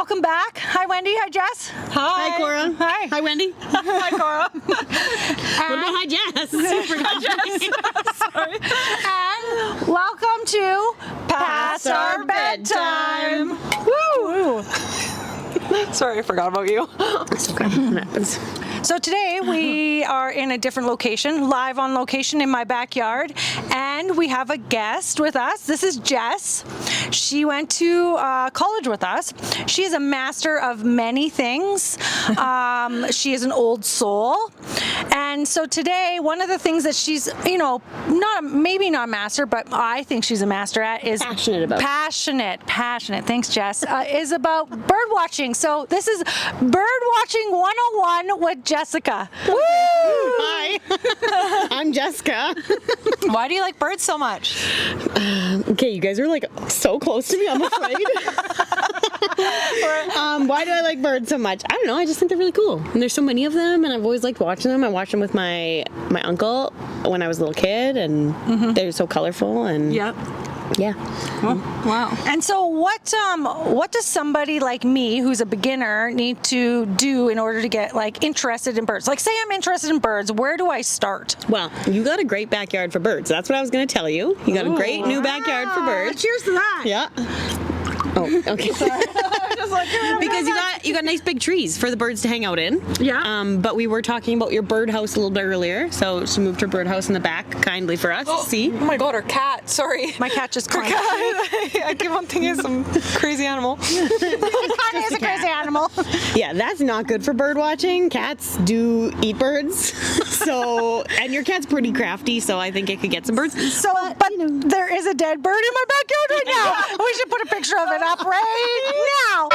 welcome back. Hi, Wendy. Hi, Jess. Hi, Cora. Hi. Hi, Wendy. Hi, Cora. What about hi, Jess? Sorry. And welcome to Past Our Bedtime. Woo! Sorry, I forgot about you. It's okay. It happens. So today we are in a different location, live on location in my backyard, and we have a guest with us. This is Jess. She went to college with us. She is a master of many things. She is an old soul. And so today, one of the things that she's, maybe not a master, but I think she's a master at is passionate. Thanks, Jess. Is about bird watching. So this is Birdwatching 101 with Jessica. Woo! Hi. I'm Jessica. Why do you like birds so much? Okay, you guys are like so close to me, I'm afraid. Why do I like birds so much? I don't know, I just think they're really cool. And there's so many of them, and I've always liked watching them. I watched them with my uncle when I was a little kid, and they're so colorful. And Yep. yeah. Oh, wow. And so what does somebody like me who's a beginner need to do in order to get interested in birds? Like, say I'm interested in birds, where do I start? Well, you got a great backyard for birds. That's what I was going to tell you. You got a great new backyard for birds. Cheers to that. Yeah. Oh, okay. Because you got nice big trees for the birds to hang out in. Yeah. But we were talking about your birdhouse a little bit earlier, so she moved her birdhouse in the back kindly for us to see. Oh my god, her cat. Sorry. My cat just Her climbed. cat. I keep on thinking it's some crazy animal. It is a crazy animal. Yeah, that's not good for bird watching. Cats do eat birds. So, and your cat's pretty crafty, so I think it could get some birds. So, but there is a dead bird in my backyard right now. We should put a picture of it up right now.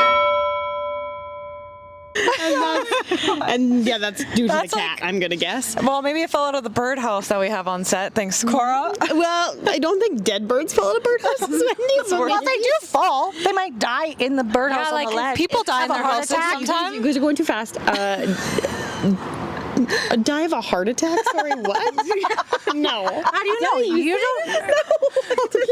And yeah, that's due to That's the cat, I'm gonna guess. Well, maybe it fell out of the birdhouse that we have on set. Thanks, Cora. Well, I don't think dead birds fall out of birdhouses, Wendy. Well, they do fall. They might die in the birdhouse on the ledge. people die in Have a their heart houses attack. sometimes. You guys are going too fast. Die of a heart attack? Sorry, what? No. How do you know? You don't.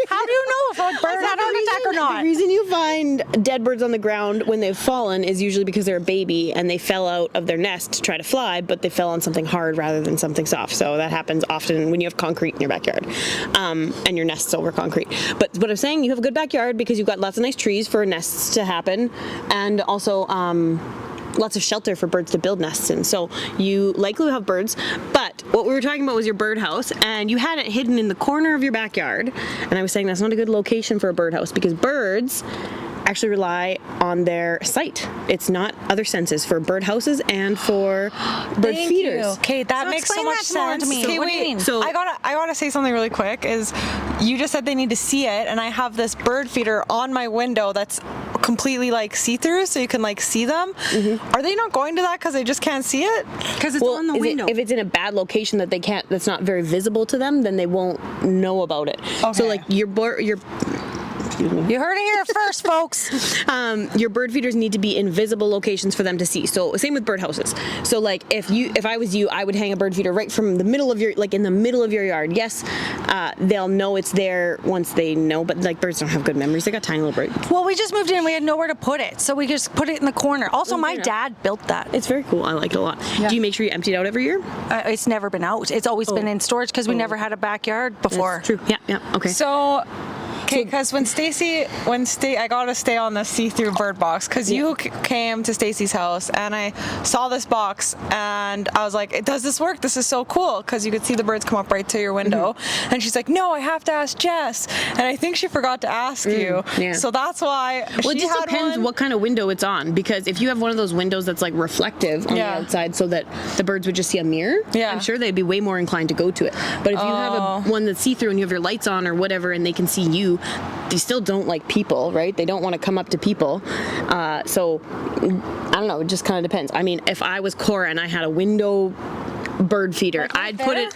How do you know if a bird had a heart attack or The not? reason you find dead birds on the ground when they've fallen is usually because they're a baby and they fell out of their nest to try to fly, but they fell on something hard rather than something soft. So that happens often when you have concrete in your backyard, and your nest's over concrete. But what I'm saying, you have a good backyard because you've got lots of nice trees for nests to happen, and also lots of shelter for birds to build nests in. So you likely will have birds, but what we were talking about was your birdhouse, and you had it hidden in the corner of your backyard, and I was saying that's not a good location for a birdhouse because birds actually rely on their sight. It's not other senses for birdhouses and for bird feeders. Okay, that makes so explain much that more to sense. me. Okay, What do you wait. mean? So- I gotta say something really quick. Is you just said they need to see it, and I have this bird feeder on my window that's completely see-through, so you can see them. Are they not going to that because they just can't see it? Because it's on the window. If it's in a bad location that they can't, that's not very visible to them, then they won't know about it. So Okay. your You heard it here first, folks. your bird feeders need to be in visible locations for them to see. So same with birdhouses. So if I was you, I would hang a bird feeder right from the middle of your, in the middle of your yard. Yes, they'll know it's there once they know, but birds don't have good memories. They got tiny little birds. Well, we just moved in. We had nowhere to put it, so we just put it in the corner. Also, my fair dad built that. It's very cool. I like it a lot. Yeah. Do you make sure you empty it out every year? It's never been out. It's always been in storage because we never had a backyard before. That's true. Yeah. Okay. So, okay, because I gotta stay on the see-through bird box because you came to Stacy's house and I saw this box and I was like, does this work? This is so cool because you could see the birds come up right to your window. And she's like, no, I have to ask Jess. And I think she forgot to ask you. Yeah. So that's why Well, it she just had depends one. what kind of window it's on, because if you have one of those windows that's reflective on the Yeah. outside so that the birds would just see a mirror, Yeah. I'm sure they'd be way more inclined to go to it. But if you have one that's see-through and you have your lights on or whatever and they can see you, they still don't like people, right? They don't want to come up to people. So I don't know, it just kind of depends. I mean, if I was Cora and I had a window bird feeder. Like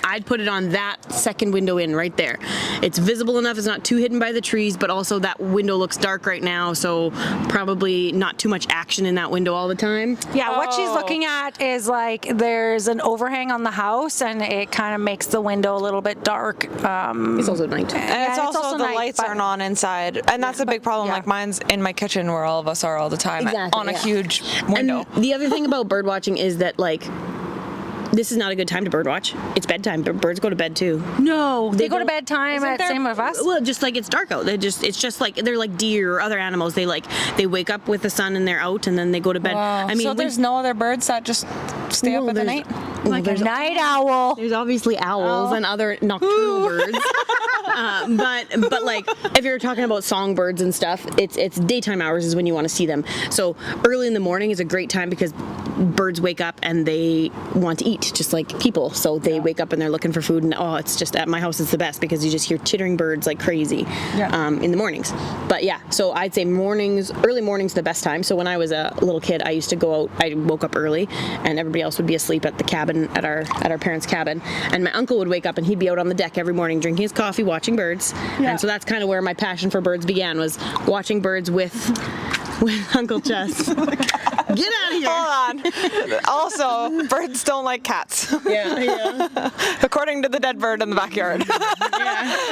I'd put it on that second window in right there. It's visible enough, it's not too hidden by the trees, but also that window looks dark right now, so probably not too much action in that window all the time. Yeah, what she's looking at is like there's an overhang on the house, and it kind of makes the window a little bit dark. It's also night. And it's also the night, lights but- aren't on inside, and that's a big problem. yeah. Like mine's in my kitchen where all of us are all the time on a huge window. And the other thing about bird watching is that like this is not a good time to bird watch. It's bedtime. Birds go to bed too. No, they go to don't- bed time at same with us. Well, just like it's dark out. It's just like they're like deer or other animals. They wake up with the sun and they're out, and then they go to bed. Wow. I mean, so there's no other birds that just stay up at the night? Like a night owl. There's obviously owls and other nocturnal birds. But like if you're talking about songbirds and stuff, it's daytime hours is when you want to see them. So early in the morning is a great time because birds wake up and they want to eat just like people. So they wake up and they're looking for food, and it's just at my house it's the best because you just hear chittering birds like crazy in the mornings. But yeah, so I'd say early mornings the best time. So when I was a little kid, I used to go out. I woke up early, and everybody else would be asleep at the cabin at our parents' cabin, and my uncle would wake up and he'd be out on the deck every morning drinking his coffee, watching birds. And so that's kind of where my passion for birds began, was watching birds with Uncle Jess. Get out of here. Hold on. Also, birds don't like cats. Yeah. According to the dead bird in the backyard.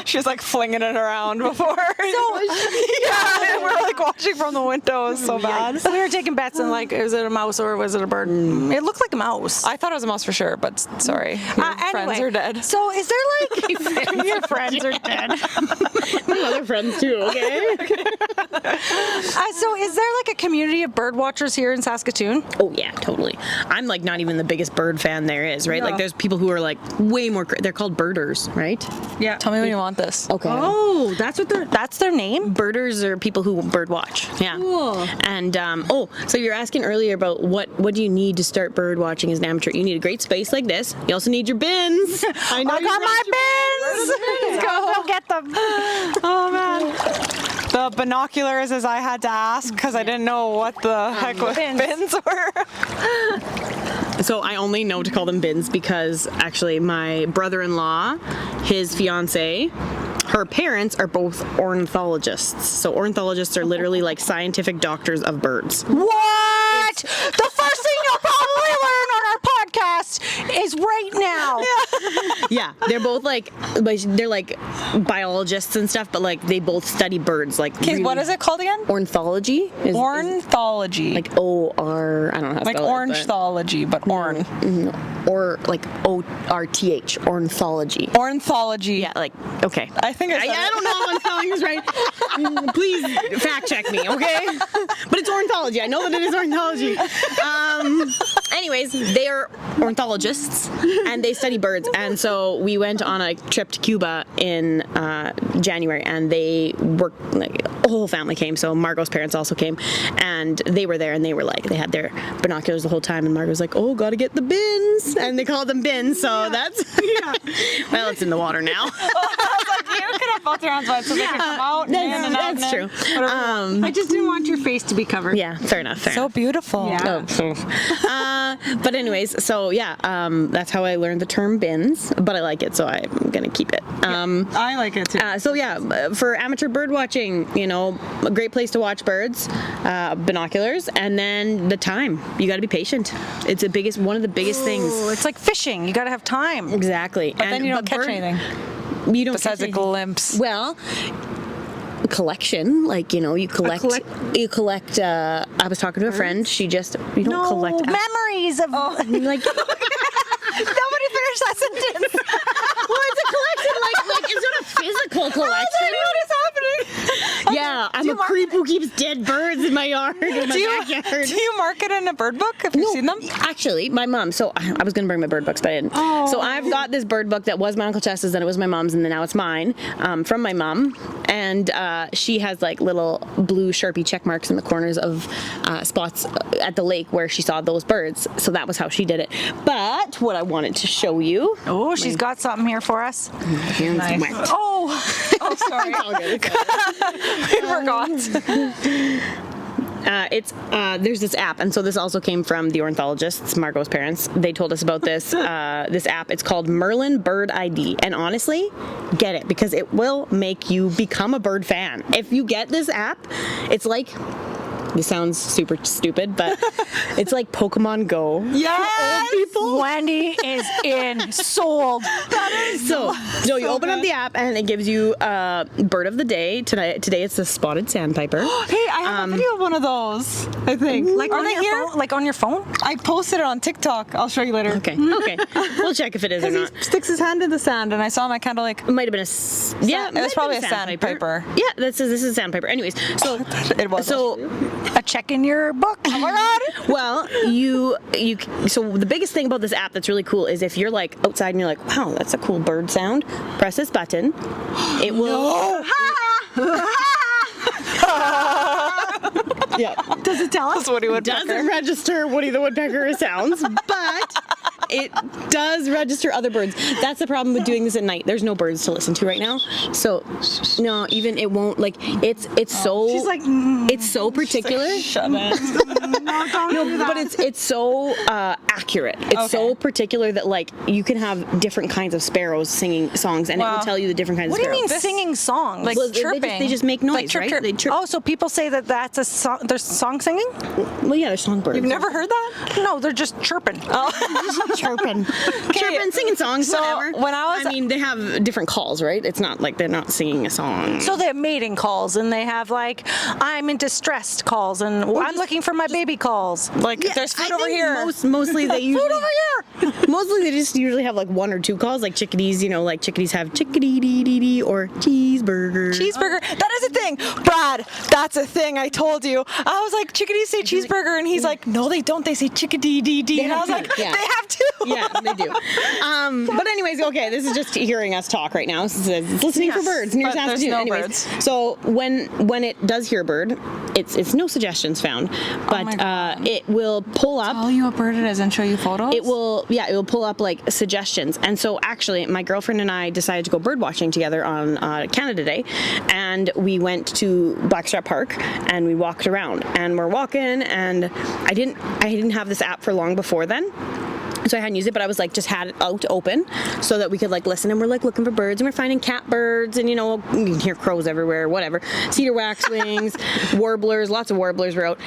She was like flinging it around before. And we're like watching from the window. It was so bad. We were taking bets and like, is it a mouse or was it a bird? It looked like a mouse. I thought it was a mouse for sure, but sorry. Your friends are dead. So is there like your friends are dead? My other friends too, okay? So is there like a community of bird watchers here in Saskatoon? Oh yeah, totally. I'm like not even the biggest bird fan there is, right? Like there's people who are like way more, they're called birders, right? Yeah. Tell me when you want this. Okay. Oh, that's their name? Birders are people who bird watch. Yeah. Cool. And so you're asking earlier about what do you need to start bird watching as an amateur? You need a great space like this. You also need your bins. I know I got my bins. Go get them. Oh man. The binoculars, as I had to ask because I didn't know what the heck bins were. So I only know to call them bins because actually my brother-in-law, his fiance, her parents are both ornithologists. So ornithologists are literally like scientific doctors of birds. What? The first thing you'll probably learn on our podcast is right now. Yeah, they're both like biologists and stuff, but like they both study birds. Like, Okay, what is it called again? Ornithology. Is Ornithology. like O-R, I don't know how to Like spell orangethology, but orn. it. Or like O-R-T-H, ornithology. Ornithology. Yeah, like, okay. I think I said I it. don't know if I'm spelling this right. Please fact check me, okay? But it's ornithology. I know that it is ornithology. Anyways, they are ornithologists and they study birds. And so we went on a trip to Cuba in January, and they worked, like, the whole family came. So Margot's parents also came, and they were there, and they were like, they had their binoculars the whole time, and Margot was like, oh, gotta get the bins. And they called them bins. So that's, well, it's in the water now. You could have both your hands wide so they could come out and in and out. That's true. I just didn't want your face to be covered. Yeah, fair enough. Fair So enough. beautiful. Yeah. But anyways, so yeah, that's how I learned the term bins, but I like it, so I'm gonna keep it. I like it too. So yeah, for amateur bird watching, a great place to watch birds, binoculars, and then the time. You got to be patient. It's one of the biggest things. It's like fishing. You got to have time. Exactly. But then you don't catch anything. You don't Besides catch a anything. glimpse. Well, collection, like, you collect. You collect. I was talking to a friend. You don't collect. Memories of. Like. Nobody finished that sentence. Well, it's a collection, like it's not a physical collection. What is happening? Yeah, I'm a creep who keeps dead birds in my yard, in my backyard. Do you mark it in a bird book if you've seen them? Actually, my mom, so I was going to bring my bird books, but I didn't. Oh. So I've got this bird book that was my Uncle Chess's, then it was my mom's, and then now it's mine, from my mom. And she has like little blue Sharpie check marks in the corners of spots at the lake where she saw those birds. So that was how she did it. But what I wanted to show you. Oh, she's got something here for us. Nice. Oh, Oh, sorry. All good. We forgot. There's this app, and so this also came from the ornithologists, Margot's parents. They told us about this this app. It's called Merlin Bird ID, and honestly, get it because it will make you become a bird fan. If you get this app, it's like. This sounds super stupid, but it's like Pokemon Go. Yes! For old people. Wendy is in. Sold. So you open up the app and it gives you bird of the day. Today it's the spotted sandpiper. Hey, I have a video of one of those, I think. Like Are on they your here? phone? Like on your phone? I posted it on TikTok. I'll show you later. Okay. We'll check if it is or Because not. he sticks his hand in the sand, and I saw him. I kind of like. It might have been it was probably a sandpiper. Yeah, this is a sandpiper. Anyways, so It was. so A check in your book. Oh my god. well, so the biggest thing about this app that's really cool is if you're like outside and you're like, wow, that's a cool bird sound, press this button. It will. Yeah. Does it tell us? That's Woody Woodpecker. Doesn't register Woody the Woodpecker sounds, but it does register other birds. That's the problem with doing this at night. There's no birds to listen to right now. So no, even it won't like it's so She's like, it's so particular. Shut it. no, don't do that. But it's so accurate. It's so particular that like you can have different kinds of sparrows singing songs, and it Wow. will tell you the different kinds What of do you sparrows. mean singing songs? Like Well, chirping. they just make noise, Like chirp, right? chirp. They chirp. Oh, so people say that that's a song. There's song singing? Well, yeah, they're songbirds. You've never heard that? No, they're just chirping. chirping, singing songs, So, whatever. when I was- I mean, they have different calls, right? It's not like they're not singing a song. So they have mating calls, and they have like I'm in distress calls, and I'm looking for my baby calls. Like, there's food over here. Mostly they usually Food over here. Mostly they just usually have like one or two calls, like chickadees. You know, like chickadees have chickadee dee dee dee or cheeseburger. Cheeseburger. That is a thing. Brad, that's a thing. I told you. I was like, chickadees say cheeseburger, and he's like, no, they don't. They say chickadee dee dee. And I was like, Yeah. they have to. Yeah, they do. But anyways, okay, this is just hearing us talk right now. It's listening for birds. New but there's Saskatoon. no Anyways, birds. so when it does hear a bird, it's no suggestions found, but my God. it will pull up. Tell you what bird it is and show you photos? It will pull up like suggestions. And so actually my girlfriend and I decided to go bird watching together on Canada Day, and we went to Blackstrap Park and we walked around, and we're walking, and I didn't have this app for long before then. So I hadn't used it, but I was like, just had it out open so that we could like listen, and we're like looking for birds, and we're finding catbirds, and you know, you can hear crows everywhere, whatever. Cedar waxwings, warblers, lots of warblers were out.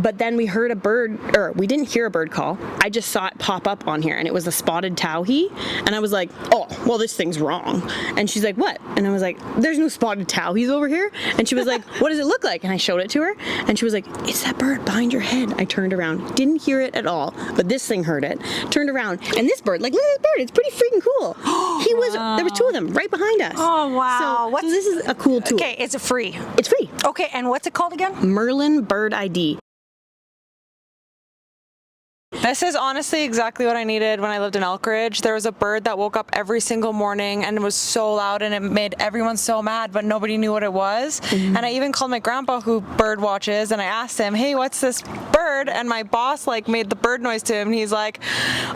But then we heard a bird, or we didn't hear a bird call. I just saw it pop up on here, and it was a spotted towhee, and I was like, oh, well, this thing's wrong. And she's like, what? And I was like, there's no spotted towhees over here. And she was like, what does it look like? And I showed it to her, and she was like, it's that bird behind your head. I turned around, didn't hear it at all, but this thing heard it. Turned around, and this bird, like, look at this bird, it's pretty freaking cool. There was two of them right behind us. Oh wow! So this is a cool tool. Okay, is it free? It's free. Okay, and what's it called again? Merlin Bird ID. This is honestly exactly what I needed when I lived in Elkridge. There was a bird that woke up every single morning and it was so loud, and it made everyone so mad, but nobody knew what it was. And I even called my grandpa, who bird watches, and I asked him, hey, what's this bird? And my boss like made the bird noise to him, and he's like,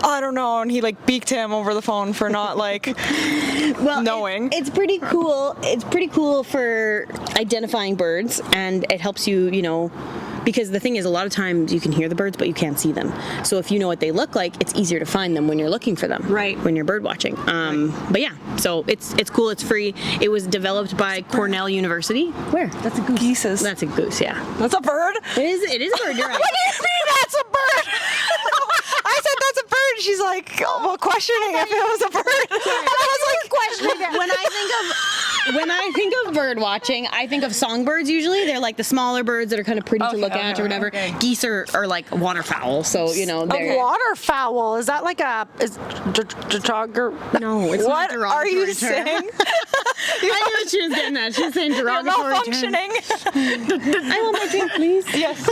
I don't know, and he like beaked him over the phone for not like knowing. It's pretty cool. It's pretty cool for identifying birds, and it helps you, you know, because the thing is, a lot of times you can hear the birds, but you can't see them. So if you know what they look like, it's easier to find them when you're looking for them. Right. When you're bird watching. But yeah, so it's cool. It's free. It was developed by Cornell University. Where? That's a goose. Geeses. That's a goose. Yeah. That's a bird? It is a bird. You're right. What do you mean that's a bird? I said that's a bird. She's like, well, questioning if it was a bird. And I was like, questioning it. When I think of bird watching, I think of songbirds usually. They're like the smaller birds that are kind of pretty to look at or whatever. Okay. Geese are like waterfowl, so you know A they're waterfowl, is that like a no, it's What not are you derogatory term. saying? I knew what she was getting at. She was saying You're derogatory term. malfunctioning. I want my drink, please. Yes,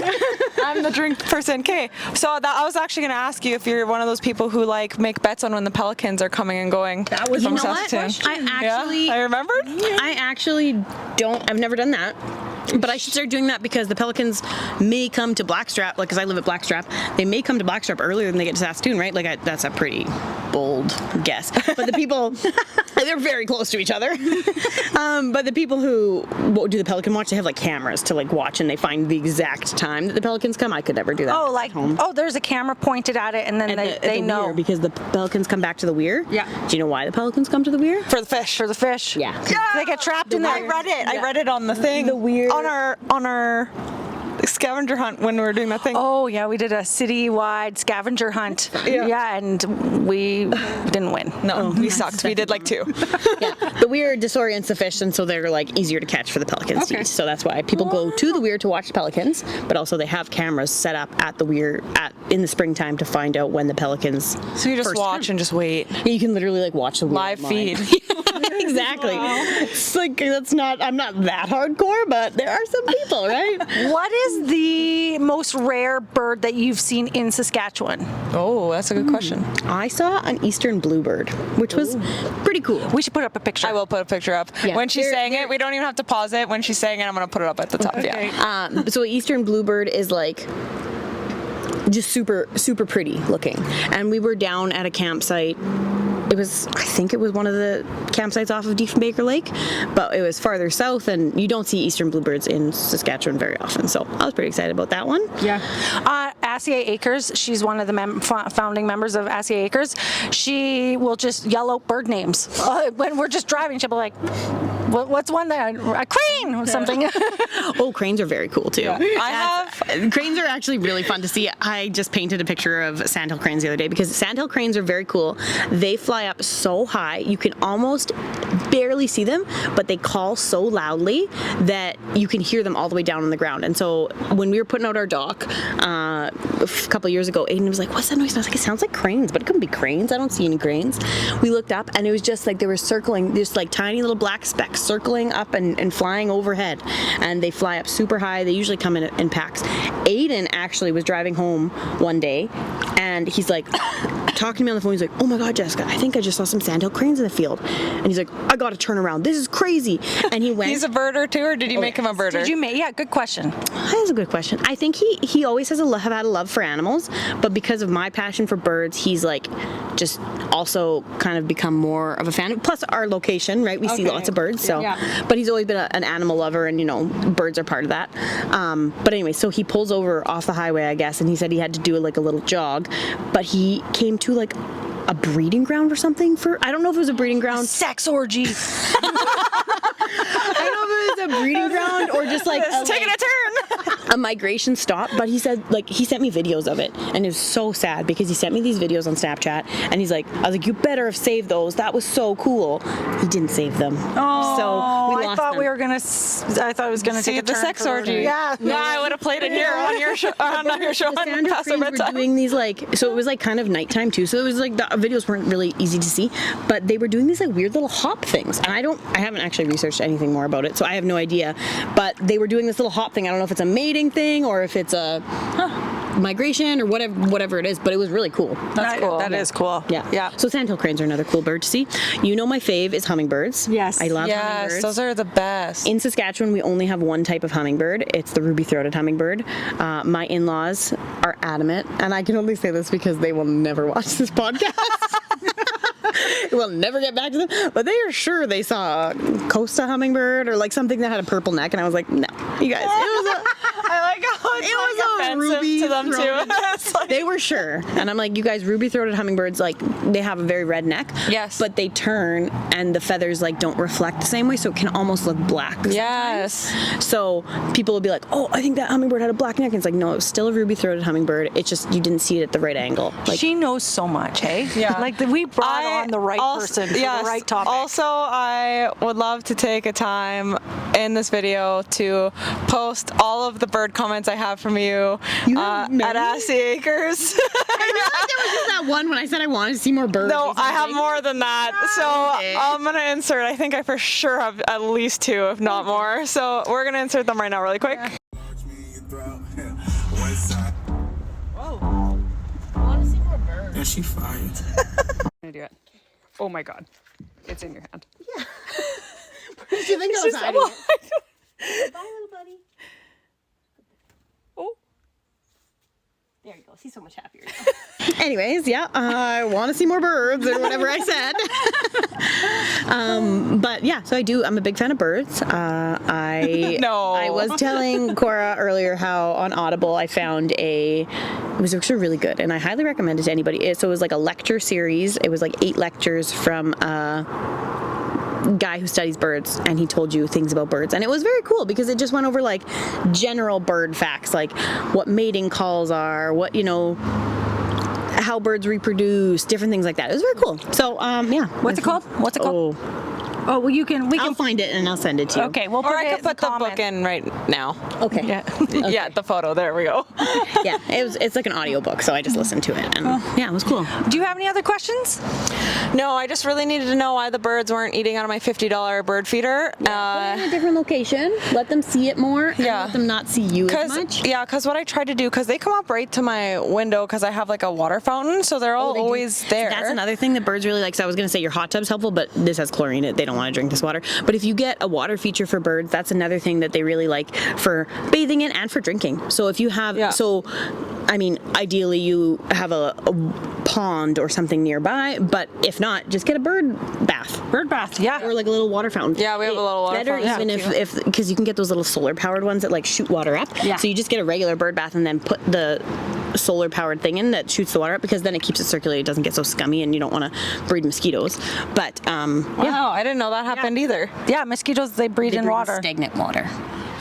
I'm the drink person. Okay, so that I was actually going to ask you if you're one of those people who like make bets on when the pelicans are coming and going. That was from you know what? Saskatoon. I remembered. actually don't. I've never done that. But I should start doing that because the pelicans may come to Blackstrap, like, because I live at Blackstrap, they may come to Blackstrap earlier than they get to Saskatoon, right? Like, that's a pretty bold guess. But the people, they're very close to each other. But the people who do the pelican watch, they have like cameras to like watch, and they find the exact time that the pelicans come. I could never do that. Oh, at like home. there's a camera pointed at it, and then they know weir, because the pelicans come back to the weir. Yeah. Do you know why the pelicans come to the weir? For the fish. for the fish. Yeah. They get trapped in there. I read it. I read it on the thing. The weird- on our scavenger hunt when we were doing that thing. Oh yeah, we did a city-wide scavenger hunt. Yeah. And we didn't win. No, we sucked. We did like 2. Yeah, the weir disorients the fish, and so they're like easier to catch for the pelicans to eat. So that's why people go to the weir to watch the pelicans, but also they have cameras set up at the weir in the springtime to find out when the pelicans. So you just first watch come. and just wait. You can literally like watch the weir Live online. feed. Exactly. It's like I'm not that hardcore, but there are some people, right? What is the most rare bird that you've seen in Saskatchewan? Oh, that's a good question. I saw an eastern bluebird, which was pretty cool. We should put up a picture. I will put a picture up. Yeah. When she's saying it, we don't even have to pause it. When she's saying it, I'm going to put it up at the top. Okay. Yeah. So eastern bluebird is like just super, super pretty looking. And we were down at a campsite. I think it was one of the campsites off of Diefenbaker Lake, but it was farther south, and you don't see eastern bluebirds in Saskatchewan very often. So I was pretty excited about that one. Yeah. Assia Acres, she's one of the founding members of Assia Acres. She will just yell out bird names. When we're just driving, she'll be like, what's one that, a crane or something. Oh, cranes are very cool too. Cranes are actually really fun to see. I just painted a picture of sandhill cranes the other day because sandhill cranes are very cool. They fly up so high you can almost barely see them, but they call so loudly that you can hear them all the way down on the ground. And so when we were putting out our dock a couple years ago, Aiden was like, "What's that noise?" And I was like, "It sounds like cranes, but it couldn't be cranes. I don't see any cranes." We looked up, and it was just like they were circling, just like tiny little black specks circling up and flying overhead. And they fly up super high. They usually come in packs. Aiden actually was driving home one day, and he's like talking to me on the phone. He's like, "Oh my God, Jessica, I think I just saw some sandhill cranes in the field." And he's like, "I got to turn around. This is crazy." And he went. He's a birder too, or did you make him a birder? Did you make? Yeah, good question. That's a good question. I think he always have had a love for animals, but because of my passion for birds, he's like just also kind of become more of a fan. Plus our location, right? We see lots of birds, so. Yeah. But he's always been an animal lover, and birds are part of that. But anyway, so he pulls over off the highway, I guess, and he said he had to do like a little jog, but he came to like a breeding ground or something I don't know if it was a breeding ground. Sex orgy. I don't know if it was a breeding ground or just like taking a turn. a migration stop, but he said he sent me videos of it, and it was so sad because he sent me these videos on Snapchat, and he's like, I was like, "You better have saved those. That was so cool." He didn't save them. Oh, so we I lost thought them. we were gonna. I thought it was gonna See take a the turn sex for orgy. Yeah. No, I would have played it here on your show. On your show The on Sandra Past Our Cranes were Bedtime. doing these so it was like kind of nighttime too, so it was like the videos weren't really easy to see, but they were doing these like weird little hop things, and I haven't actually researched anything more about it, so I have no idea, but they were doing this little hop thing. I don't know if it's a mating thing or if it's a migration or whatever it is, but it was really cool. That's cool. That is cool. Yeah. Yeah. So sandhill cranes are another cool bird to see. My fave is hummingbirds. Yes. I love Yes, hummingbirds. those are the best. In Saskatchewan, we only have one type of hummingbird. It's the ruby-throated hummingbird. My in-laws are adamant, and I can only say this because they will never watch this podcast. We'll never get back to them, but they are sure they saw a Costa hummingbird or like something that had a purple neck, and I was like, "No, you guys, it was a." I like how it's It was a offensive to them too. It's like- They were sure, and I'm like, "You guys, ruby-throated hummingbirds, like they have a very red neck, Yes. but they turn and the feathers like don't reflect the same way, so it can almost look black." Yes. So people will be like, "Oh, I think that hummingbird had a black neck." And it's like, no, it was still a ruby-throated hummingbird. It's just you didn't see it at the right angle. Like, She knows so much, hey? Yeah. Like we brought on the right person for the right topic. Also, I would love to take a time in this video to post all of the bird comments I have from you, have many? at Assia Acres. I realized there was just that one when I said I wanted to see more birds. No, or I have something. more than that. So Okay. I'm gonna insert. I think I for sure have at least 2, if not more. So we're gonna insert them right now, really quick. Whoa. I want to see more birds. Yeah, she fired. Gonna do it. Oh my God, it's in your hand. Do you think I was hiding it? Bye, little buddy. Oh. There you go. She's so much happier now. Anyways, yeah, I want to see more birds or whatever I said. But yeah, so I do. I'm a big fan of birds. I was telling Cora earlier how on Audible I found it was actually really good, and I highly recommend it to anybody. So it was like a lecture series. It was like 8 lectures from guy who studies birds, and he told you things about birds, and it was very cool because it just went over like general bird facts, like what mating calls are, what, you know, how birds reproduce, different things like that. It was very cool. So yeah. What's it called? Oh, well, I'll find it and I'll send it to you. Okay, we'll Or put I it could in the put the book comments. in right now. Okay. Yeah. Yeah, the photo. There we go. Yeah, it's like an audiobook, so I just listened to it, and yeah, it was cool. Do you have any other questions? No, I just really needed to know why the birds weren't eating out of my $50 bird feeder. Put it in a different location. Let them see it more. And Yeah. let them not see you as much. Because what I tried to do, because they come up right to my window, because I have like a water fountain, so they're all always there. That's another thing that birds really like. So I was going to say your hot tub's helpful, but this has chlorine in it. They don't want to drink this water. But if you get a water feature for birds, that's another thing that they really like for bathing in and for drinking. So if you have, I mean, ideally you have a pond or something nearby, but if not, just get a bird bath. Bird bath, yeah. Or like a little water fountain. Yeah, we have a little water Better fountain. even if because you can get those little solar powered ones that like shoot water up. Yeah. So you just get a regular bird bath and then put the solar powered thing in that shoots the water up, because then it keeps it circulated, it doesn't get so scummy, and you don't want to breed mosquitoes. But Wow, I didn't know that happened either. Yeah, mosquitoes, they breed in water. stagnant water.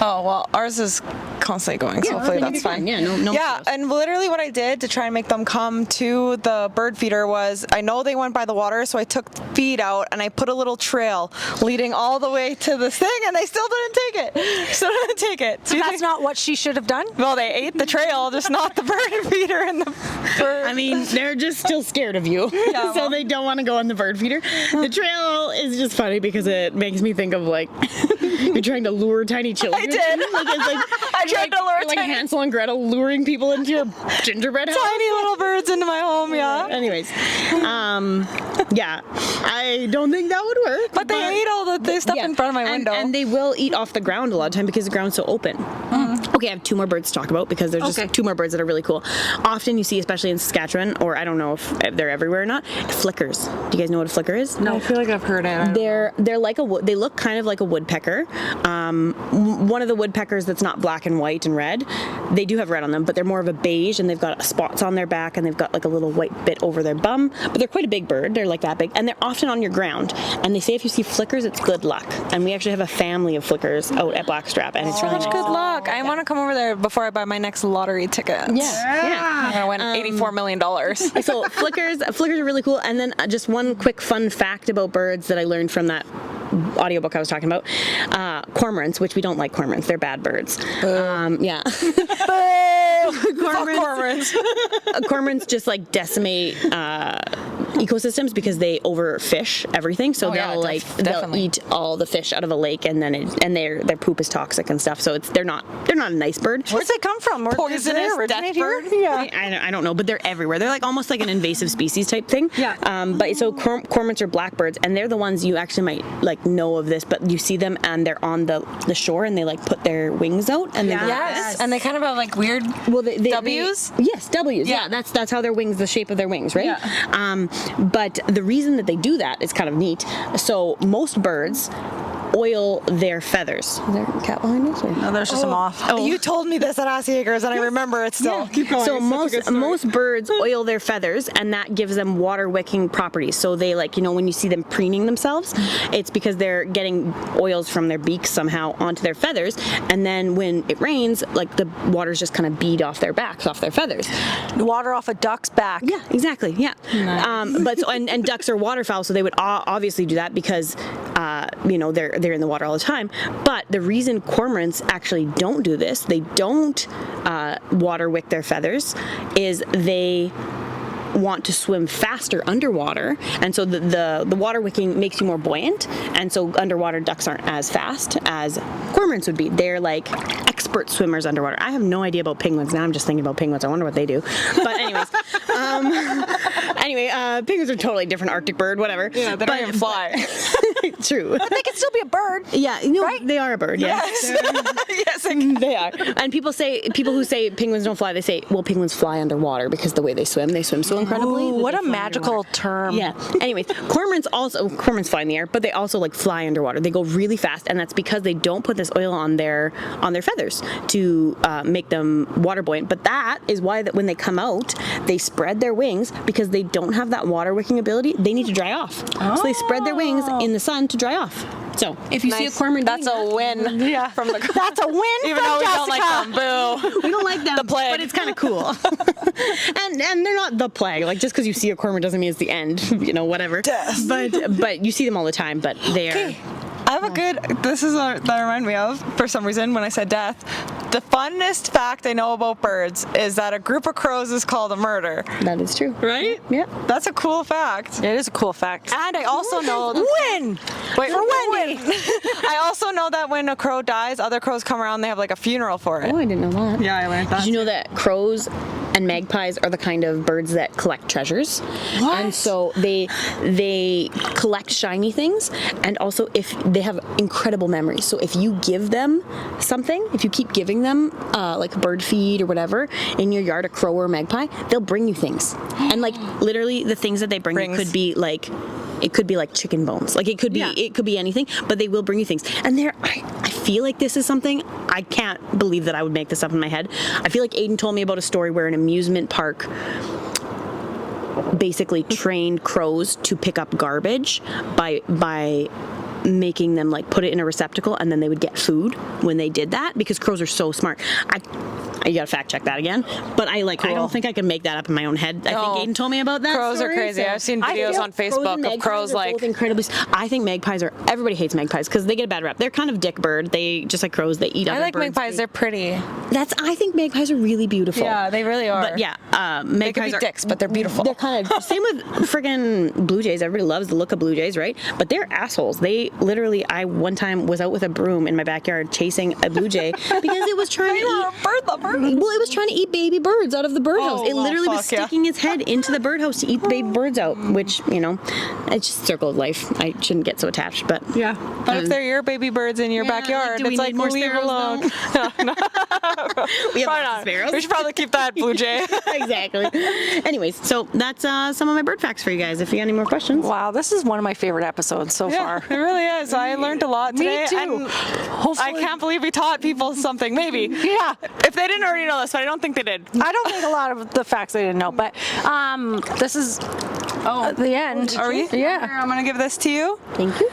Oh, well, ours is constantly going, so hopefully then that's you'll be fine. fine. Yeah, no Yeah, mosquitoes. and literally what I did to try and make them come to the bird feeder was, I know they went by the water, so I took feed out and I put a little trail leading all the way to this thing, and they still didn't take it. Still didn't take it. So that's not what she should have done? Well, they ate the trail, just not the bird feeder and the bird. I mean, they're just still scared of you, Yeah, so well. they don't want to go on the bird feeder. The trail is just funny because it makes me think of like you're trying to lure tiny children. I did. I tried to lure like tiny Hansel and Gretel luring people into your gingerbread house. little birds into my home, yeah. Anyways, yeah, I don't think that would work. But they ate all the stuff in front of my window. And they will eat off the ground a lot of time because the ground's so open. Okay, I have 2 more birds to talk about because there's just 2 more birds that are really cool. Often you see, especially in Saskatchewan, or I don't know if they're everywhere or not, flickers. Do you guys know what a flicker is? I feel like I've heard it. They're like they look kind of like a woodpecker. One of the woodpeckers that's not black and white and red, they do have red on them, but they're more of a beige, and they've got spots on their back, and they've got like a little white bit over their bum. But they're quite a big bird. They're like that big, and they're often on your ground. And they say if you see flickers, it's good luck. And we actually have a family of flickers out at Blackstrap, and it's really nice. Good luck. I want to come over there before I buy my next lottery ticket. Yeah. I'm gonna win $84 million. So flickers are really cool. And then just one quick fun fact about birds that I learned from that audiobook I was talking about. Cormorants, which we don't like cormorants. They're bad birds. Yeah. Cormorants. Cormorants just like decimate ecosystems because they overfish everything. So they'll they'll eat all the fish out of a lake, and then their poop is toxic and stuff. So they're not a nice bird. Where's they come from? Poisonous death bird? Yeah. I don't know, but they're everywhere. They're like almost like an invasive species type thing. Yeah. But so cormorants are blackbirds, and they're the ones you actually might like know of this, but you see them and they're on the shore, and they like put their wings out, and they go like Yes. this. And they kind of have like weird W's? Yes, W's. Yeah. Yeah, that's how their wings, the shape of their wings, right? Yeah. But the reason that they do that is kind of neat. So most birds oil their feathers. Is there a cat behind us? Or? No, there's just a moth. You told me this at Assy Acres, and I remember it still. Keep going. So most birds oil their feathers, and that gives them water wicking properties. So they like, when you see them preening themselves, it's because they're getting oils from their beaks somehow onto their feathers, and then when it rains, like the water's just kind of bead off their backs, off their feathers. Water off a duck's back. Yeah, exactly. Yeah. Nice. But and ducks are waterfowl, so they would obviously do that because they're in the water all the time. But the reason cormorants actually don't do this, they don't water wick their feathers, is they want to swim faster underwater, and so the water wicking makes you more buoyant, and so underwater ducks aren't as fast as cormorants would be. They're like expert swimmers underwater. I have no idea about penguins. Now I'm just thinking about penguins. I wonder what they do. But anyways, penguins are totally different Arctic bird, whatever. Yeah, they don't even fly. True. But they can still be a bird. Yeah, right? They are a bird. Yes, Yes, they are. And people who say penguins don't fly, they say, well, penguins fly underwater because the way they swim so incredibly. Ooh, that what they a fly magical underwater. term. Yeah. Anyways, cormorants fly in the air, but they also like fly underwater. They go really fast, and that's because they don't put this oil on their feathers to make them water buoyant. But that is why that when they come out, they spread their wings because they don't have that water wicking ability. They need to dry off. So they spread their wings in the sun to dry off. So if you see a cormorant, that's a win. Yeah. From the That's a win. even from though we Jessica. don't like them. Boo. we don't like them, The plague. but it's kind of cool. and they're not the plague. Like just because you see a cormorant doesn't mean it's the end. Whatever. Death. But you see them all the time. But they are. I have a good, that reminded me of, for some reason, when I said death. The funnest fact I know about birds is that a group of crows is called a murder. That is true. Right? Yeah. That's a cool fact. It is a cool fact. And I also know... Win! Wait, for Wendie. I also know that when a crow dies, other crows come around and they have like a funeral for it. Oh, I didn't know that. Yeah, I learned that. Did you know that crows and magpies are the kind of birds that collect treasures? What? And so they collect shiny things, and also if they have incredible memories. So if you give them something, if you keep giving them like bird feed or whatever in your yard, a crow or a magpie, they'll bring you things. And like literally the things that they bring you could be like, it could be like chicken bones. Like it could be anything, but they will bring you things. And I feel like this is something, I can't believe that I would make this up in my head. I feel like Aiden told me about a story where an amusement park basically trained crows to pick up garbage by making them like put it in a receptacle, and then they would get food when they did that, because crows are so smart. You gotta fact check that again, but I don't think I can make that up in my own head. I think Aiden told me about that. Crows story, are crazy. so I've seen videos on Facebook of crows like. Incredibly. I think magpies are. Everybody hates magpies because they get a bad rap. They're kind of dick bird. They just like crows. They eat other I like birds. magpies. They're pretty. I think magpies are really beautiful. Yeah, they really are. But yeah, magpies They could be dicks, but they're beautiful. They're kind of same with friggin' blue jays. Everybody loves the look of blue jays, right? But they're assholes. They literally. I one time was out with a broom in my backyard chasing a blue jay because it was trying to eat. A bird lover. Well, it was trying to eat baby birds out of the birdhouse. It well, literally was sticking its head into the birdhouse to eat the baby birds out, which, it's just circle of life. I shouldn't get so attached, but Yeah, but if they're your baby birds in your backyard, do we it's like need more leave sparrows, alone. we have Probably lots of not. sparrows. We should probably keep that blue jay. Exactly. Anyways, so that's some of my bird facts for you guys. If you got any more questions. Wow, this is one of my favorite episodes so far. It really is. I learned a lot today. Me too. And Hopefully. I can't believe we taught people something. Maybe. Yeah. If they didn't already know this, but I don't think they did. I don't think a lot of the facts I didn't know, but this is the end. Are we? Yeah. Here, I'm gonna give this to you, Thank you.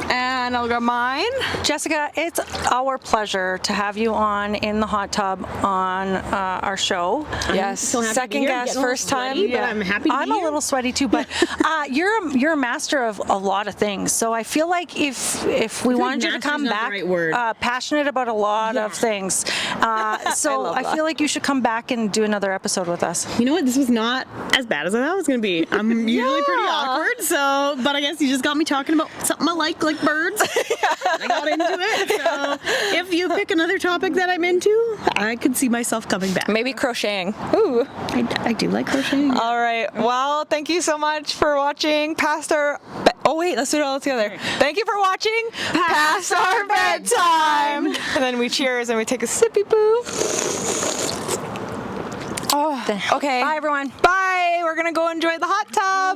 and I'll go mine. Jessica, it's our pleasure to have you on in the hot tub on our show. Yes. So happy to be Second here. guest, Getting a little first time. sweaty, but I'm happy to be I'm here. a little sweaty too, but you're a master of a lot of things. So I feel like if we wanted you to master's come not the back, right word. passionate about a lot of things, so love I that. feel like you should come back and do another episode with us. You know what? This was not as bad as I thought it was going to be. I'm usually pretty awkward, but I guess you just got me talking about something I like birds. I got into it. So if you pick another topic that I'm into, I could see myself coming back. Maybe crocheting. Ooh. I do like crocheting. All right. Well, thank you so much for watching Past Our... Oh, wait. Let's do it all together. Thank you for watching Past Our Bedtime. And then we cheers and we take a sippy poo. Oh, okay. Bye, everyone. Bye. We're going to go enjoy the hot tub.